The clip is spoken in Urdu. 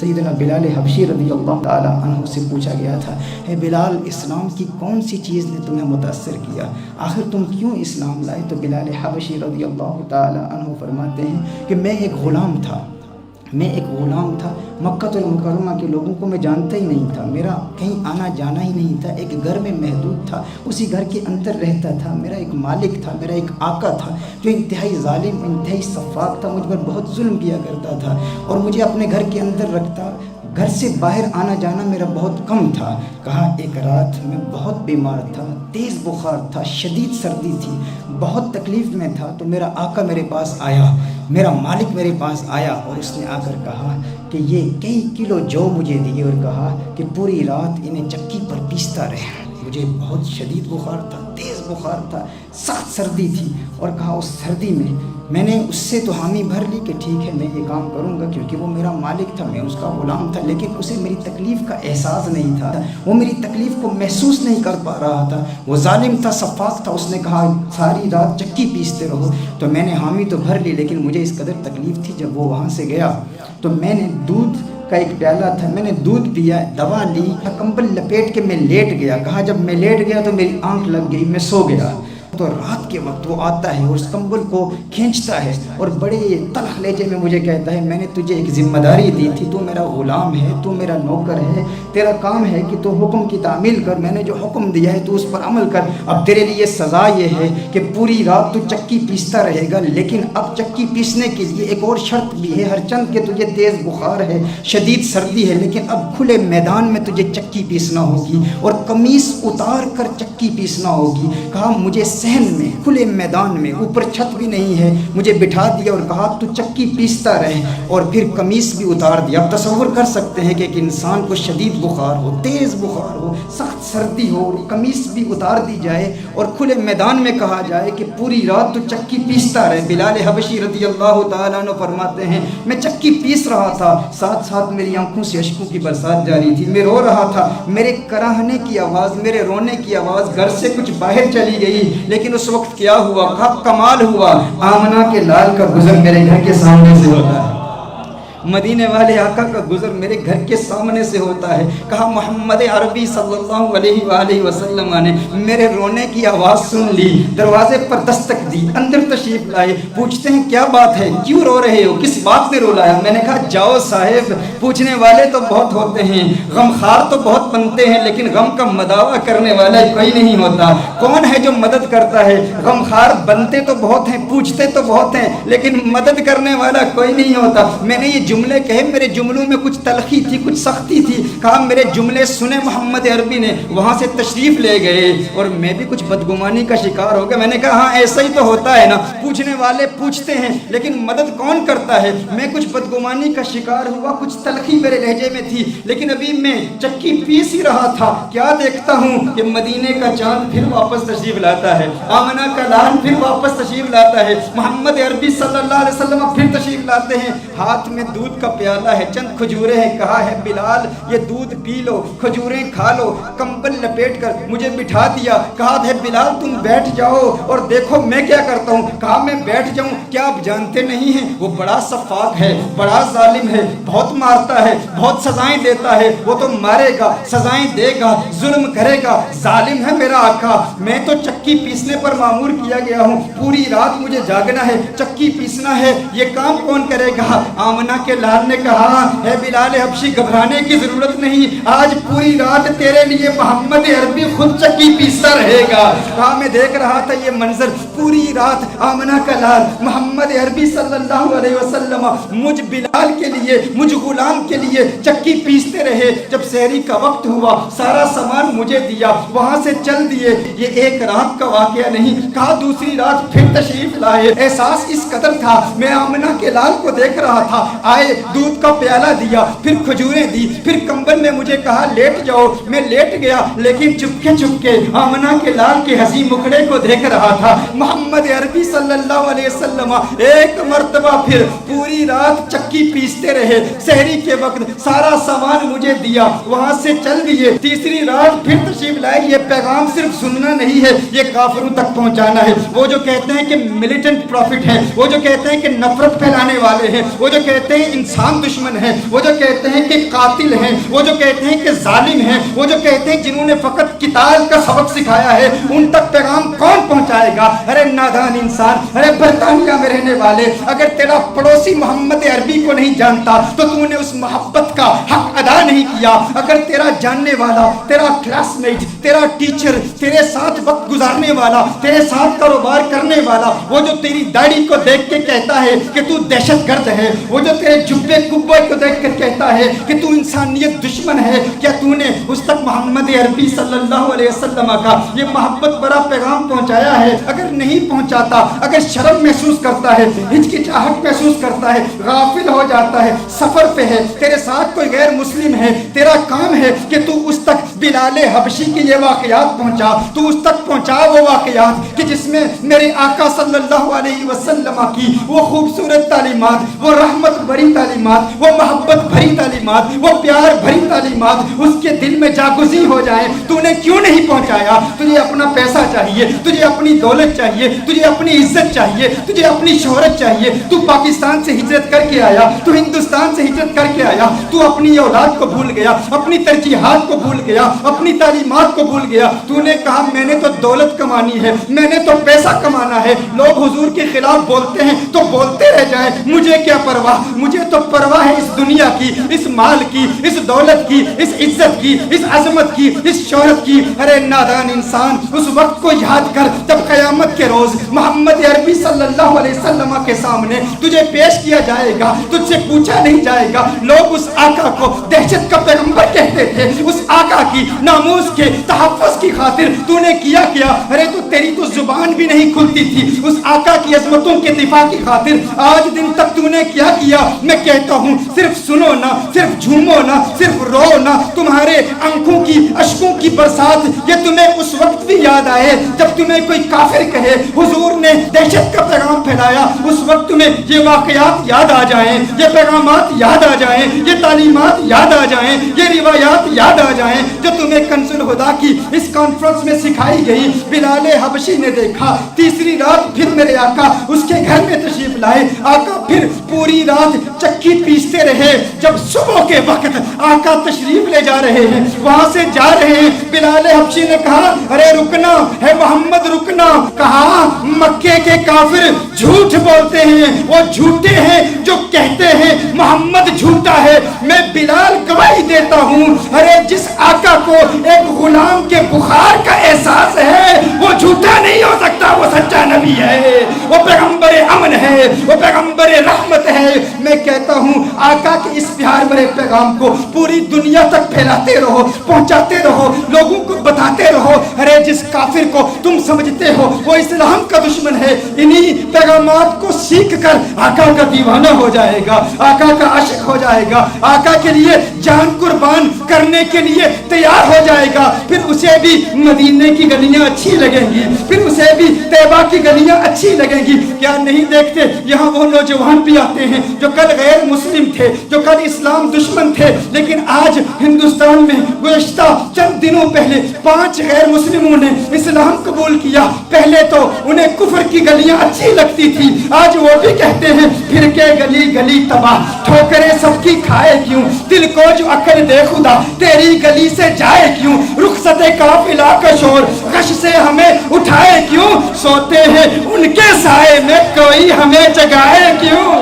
سیدنا بلال حبشی رضی اللہ تعالیٰ عنہ سے پوچھا گیا تھا، اے بلال اسلام کی کون سی چیز نے تمہیں متاثر کیا، آخر تم کیوں اسلام لائے؟ تو بلال حبشی رضی اللہ تعالیٰ عنہ فرماتے ہیں کہ میں ایک غلام تھا، مکہ المکرمہ کے لوگوں کو میں جانتا ہی نہیں تھا، میرا کہیں آنا جانا ہی نہیں تھا، ایک گھر میں محدود تھا، اسی گھر کے اندر رہتا تھا، میرا ایک مالک تھا، میرا ایک آقا تھا جو انتہائی ظالم، انتہائی سفاک تھا، مجھ پر بہت ظلم کیا کرتا تھا اور مجھے اپنے گھر کے اندر رکھتا، گھر سے باہر آنا جانا میرا بہت کم تھا۔ کہا ایک رات میں بہت بیمار تھا، تیز بخار تھا، شدید سردی تھی، بہت تکلیف میں تھا، تو میرا آقا میرے پاس آیا، میرا مالک میرے پاس آیا اور اس نے آ کر کہا کہ یہ کئی کلو جو مجھے دیے اور کہا کہ پوری رات انہیں چکی پر پیستا رہے۔ مجھے بہت شدید بخار تھا، تیز بخار تھا، سخت سردی تھی اور کہا اس سردی میں نے اس سے تو حامی بھر لی کہ ٹھیک ہے میں یہ کام کروں گا، کیونکہ وہ میرا مالک تھا، میں اس کا غلام تھا، لیکن اسے میری تکلیف کا احساس نہیں تھا، وہ میری تکلیف کو محسوس نہیں کر پا رہا تھا، وہ ظالم تھا، سفاک تھا۔ اس نے کہا ساری رات چکی پیستے رہو، تو میں نے حامی تو بھر لی، لیکن مجھے اس قدر تکلیف تھی۔ جب وہ وہاں سے گیا تو میں نے دودھ کا ایک پیالہ تھا، میں نے دودھ پیا، دوا لی، کمبل لپیٹ کے میں لیٹ گیا۔ کہا جب میں لیٹ گیا تو میری آنکھ لگ گئی، میں سو گیا۔ تو رات کے وقت وہ آتا ہے اور اس کمبل کو کھینچتا ہے اور بڑے تلخ لہجے میں مجھے کہتا ہے میں نے تجھے ایک ذمہ داری دی تھی، تو میرا غلام ہے، تو میرا نوکر ہے، تیرا کام ہے کہ تو حکم کی تعمیل کر، میں نے جو حکم دیا ہے تو اس پر عمل کر۔ اب تیرے لیے سزا یہ ہے کہ پوری رات تو چکی پیستا رہے گا، لیکن اب چکی پیسنے کے لیے ایک اور شرط بھی ہے، ہر چند کہ تجھے تیز بخار ہے، شدید سردی ہے، لیکن اب کھلے میدان میں تجھے چکی پیسنا ہوگی اور قمیص اتار کر چکی پیسنا ہوگی۔ کہا مجھے صحن میں، کھلے میدان میں، اوپر چھت بھی نہیں ہے، مجھے بٹھا دیا اور کہا تو چکی پیستا رہے اور پھر قمیص بھی اتار دیا۔ اب تصور کر سکتے ہیں کہ ایک انسان کو شدید بخار ہو، تیز بخار ہو، سخت سردی ہو، قمیص بھی اتار دی جائے اور کھلے میدان میں کہا جائے کہ پوری رات تو چکی پیستا رہے۔ بلال حبشی رضی اللہ تعالیٰ عنہ فرماتے ہیں میں چکی پیس رہا تھا، ساتھ ساتھ میری آنکھوں سے اشکوں کی برسات جاری تھی، میں رو رہا تھا، میرے کراہنے کی آواز، میرے رونے کی آواز گھر سے کچھ باہر چلی گئی، لیکن اس وقت کیا ہوا، کمال ہوا، آمنہ کے لال کا گزر میرے گھر کے سامنے سے ہوتا ہے، مدینے والے آقا کا گزر میرے گھر کے سامنے سے ہوتا ہے۔ کہا محمد عربی صلی اللہ علیہ وآلہ وسلم نے میرے رونے کی آواز سن لی، دروازے پر دستک دی، اندر تشریف لائے، پوچھتے ہیں کیا بات ہے، کیوں رو رہے ہو، کس بات نے رولایا؟ میں نے کہا جاؤ صاحب، پوچھنے والے تو بہت ہوتے ہیں، غمخوار تو بہت بنتے ہیں، لیکن غم کا مداوع کرنے والا کوئی نہیں ہوتا۔ کون ہے جو مدد کرتا ہے؟ غمخوار بنتے تو بہت ہیں، پوچھتے تو بہت ہیں، لیکن مدد کرنے والا کوئی نہیں ہوتا۔ میں نے یہ جملے کہے، میرے جملوں میں کچھ تلخی تھی، کچھ سختی تھی، کہا میرے جملے سنے محمد عربی نے، وہاں سے تشریف لے گئے اور میں بھی کچھ بدگمانی کا شکار ہو گیا۔ میں نے کہا ہاں ایسا ہی تو ہوتا ہے نا، پوچھنے والے پوچھتے ہیں لیکن مدد کون کرتا ہے؟ میں کچھ بدگمانی کا شکار ہوا، کچھ تلخی میرے لہجے میں تھی، لیکن ابھی میں چکی پیس ہی رہا تھا، کیا دیکھتا ہوں کہ مدینے کا چاند پھر واپس تشریف لاتا ہے، آمنہ کا لال پھر واپس تشریف لاتا ہے، محمد عربی صلی اللہ علیہ وسلم پھر تشریف لاتے ہیں، ہاتھ میں دودھ کا پیالہ ہے، چند کھجوریں ہیں، کہا ہے بلال یہ دودھ پی لو، کھجوریں کھا لو، کمبل لپیٹ کر مجھے بٹھا دیا، کہا ہے بلال تم بیٹھ جاؤ اور دیکھو میں کیا کرتا ہوں۔ کہا میں بیٹھ جاؤں؟ کیا آپ جانتے نہیں ہیں وہ بڑا سفاک ہے، بڑا ظالم ہے، بہت مارتا ہے، بہت سزائیں دیتا ہے، وہ تو مارے گا، سزائیں دے گا، ظلم کرے گا، ظالم ہے میرا آقا، میں تو چکی پیسنے پر معمور کیا گیا ہوں، پوری رات مجھے جاگنا ہے، چکی پیسنا ہے، یہ کام کون کرے گا؟ آمنہ کے لال نے کہا ہے بلال حبشی گھبرانے کی ضرورت نہیں، آج پوری رات تیرے لیے محمد عربی خود چکی پیستا رہے گا۔ کہا میں دیکھ رہا تھا یہ منظر، پوری رات آمنہ کا لال محمد عربی صلی اللہ علیہ وسلم مجھ بلال کے لیے، مجھ غلام کے لیے چکی پیستے رہے۔ جب سحری کا وقت ہوا سارا سامان مجھے دیا، وہاں سے چل دیے، یہ ایک رات کا واقعہ نہیں، کہا دوسری رات پھر تشریف لائے، احساس اس قدر تھا، میں آمنہ کے لال کو دیکھ رہا تھا، آئے دودھ کا پیالہ دیا، پھر کھجوریں دی، پھر کمبل میں مجھے کہا لیٹ جاؤ، میں لیٹ گیا، لیکن چپکے چپکے آمنہ کے لال کے ہنسی مکھڑے کو دیکھ رہا تھا۔ محمد عربی صلی اللہ علیہ وسلم ایک مرتبہ پھر پوری رات چکی پیستے رہے، سحری کے وقت سارا سامان مجھے دیا، وہاں سے چل دیے، تیسری رات پھر تشریف لائے۔ یہ پیغام صرف سننا نہیں ہے، یہ کافروں تک پہنچانا ہے۔ وہ جو کہتے ہیں کہ ملیٹنٹ پروفٹ ہیں، وہ جو کہتے ہیں کہ نفرت پھیلانے والے ہیں، وہ جو کہتے ہیں انسان دشمن ہیں، وہ جو کہتے ہیں کہ قاتل ہیں، وہ جو کہتے ہیں کہ ظالم ہیں، وہ جو کہتے ہیں جنہوں نے فقط قتال کا سبق سکھایا ہے، ان تک پیغام کون پہنچائے گا؟ ارے نادان انسان، ارے برطانیہ میں رہنے والے، اگر تیرا پڑوسی محمد عربی کو نہیں جانتا تو تو نے اس محبت کا حق ادا نہیں کیا۔ اگر تیرا جاننے والا، تیرا کلاس میٹ، تیرا ٹیچر، تیرے ساتھ وقت گزارنے والا، تیرے ساتھ کاروبار کرنے والا، وہ جو تیری داڑھی کو دیکھ کے کہتا ہے کہ تو دہشت گرد ہے، وہ جو تیرے جبے کبے کو دیکھ کر کہتا ہے کہ تو انسانیت دشمن ہے، کیا تو نے اس تک محمد عربی صلی اللہ علیہ وسلم کا یہ محبت بڑا پیغام پہنچایا ہے؟ اگر نہیں پہنچاتا، اگر شرم محسوس کرتا ہے، ہچکچاہٹ محسوس کرتا ہے، غافل ہو جاتا ہے، سفر پہ ہے، تیرے ساتھ کوئی غیر مسلم ہے، تیرا کام ہے کہ تو اس تک بلال حبشی کی یہ واقعات پہنچا، تو اس تک پہنچا وہ واقعات کہ جس میں میرے آقا صلی اللہ علیہ وسلم کی وہ خوبصورت تعلیمات، وہ رحمت بھری تعلیمات، وہ محبت بھری تعلیمات، وہ پیار بھری تعلیمات اس کے دل میں جاگزی ہو جائیں۔ تو نے کیوں نہیں پہنچایا؟ تجھے اپنا پیسہ چاہیے، تجھے اپنی دولت چاہیے، تجھے اپنی عزت چاہیے، تجھے اپنی شہرت چاہیے، تو پاکستان سے ہجرت کر کے آیا، تو ہندوستان سے ہجرت کر کے آیا، تو اپنی اولاد کو بھول گیا، اپنی ترجیحات کو بھول گیا، اپنی تعلیمات کو بھول گیا۔ تو نے کہا میں نے تو دولت کمانی ہے، میں نے تو پیسہ کمانا ہے، لوگ حضور کے خلاف بولتے ہیں تو بولتے رہ جائیں، مجھے کیا پرواہ، مجھے تو پرواہ ہے اس دنیا کی، اس مال کی، اس دولت کی، اس عزت کی، اس عظمت کی، اس شہرت کی۔ ارے نادان انسان، اس وقت کو یاد کر جب قیامت کے روز محمد عربی صلی اللہ علیہ وسلم کے سامنے تجھے پیش کیا جائے گا، تجھ سے پوچھا نہیں جائے گا۔ لوگ اس آقا کو دہشت کا پیغمبر کہتے تھے، اس آقا کی ناموس کے تحفظ کی خاطر تو نے کیا کیا؟ ارے تو تیری تو زبان بھی نہیں کھلتی تھی اس آقا کی عظمتوں کے دفاع کی خاطر، آج دن تک تو نے کیا کیا؟ میں کہتا ہوں صرف سنو نہ، صرف جھومو نہ، صرف رو نہ، تمہارے آنکھوں کی اشکوں کی برسات یہ تمہیں اس وقت بھی یاد آئے جب تمہیں کوئی کافر کہے حضور نے دہشت کا پیغام پھیلایا، اس وقت تمہیں یہ واقعات یاد آ جائیں، یہ پیغامات یاد آ جائیں، یہ تعلیمات یاد آ جائیں، یہ روایات یاد آ جائیں جو تمہیں کنز الہدیٰ کی اس کانفرنس میں سکھائی گئی۔ بلال حبشی نے دیکھا، تیسری رات پھر میرے آقا اس کے گھر میں تشریف لائے، آقا پھر پوری رات چکی پیستے رہے۔ جب صبح کے وقت آقا تشریف لے جا رہے ہیں، وہاں سے جا رہے ہیں، بلال حبشی نے کہا ارے رکنا ہے محمد، رکنا۔ کہا مکے کے کافر جھوٹ بولتے ہیں، وہ جھوٹے ہیں جو کہتے ہیں محمد جھوٹا ہے، میں بلال گواہی دیتا ہوں ارے جس آقا کو ایک غلام کے بخار کا احساس ہے وہ جھوٹا نہیں ہو سکتا، وہ سچا نبی ہے، وہ پیغمبر امن ہے، وہ پیغمبر رحمت ہے۔ میں کہتا ہوں آقا کے اس پیار بھرے پیغام کو پوری دنیا تک پھیلاتے رہو، پہنچاتے رہو، لوگوں کو بتاتے رہو۔ ارے جس کافر کو تم سمجھتے ہو وہ اسلام کا دشمن ہے، انہی پیغامات کو سیکھ کر آقا کا دیوانہ ہو جائے گا، آقا کا عاشق ہو جائے گا، آقا کے لیے جان قربان کرنے کے لیے تیار ہو جائے گا۔ پھر اسے بھی مدینے کی گلیاں اچھی لگیں گی، پھر اسے بھی طیبہ کی گلیاں اچھی لگیں گی۔ کیا نہیں دیکھتے یہاں وہ نوجوان بھی آتے ہیں جو کل غیر مسلم تھے، جو کل اسلام دشمن تھے، لیکن آج ہندوستان میں گزشتہ چند دنوں پہلے 5 غیر مسلموں نے اسلام قبول کیا۔ پہلے تو انہیں کفر کی گلیاں اچھی لگتی تھی، آج وہ بھی کہتے ہیں پھر کے گلی گلی تباہ، ٹھوکریں سب کی کھائے کیوں، دل کو جو عقل دے خدا تیری گلی سے جائے کیوں، رخصت قافلہ کا شور غش سے ہمیں اٹھائے کیوں، سوتے ہیں ان کے سائے میں کوئی ہمیں جگائے کیوں۔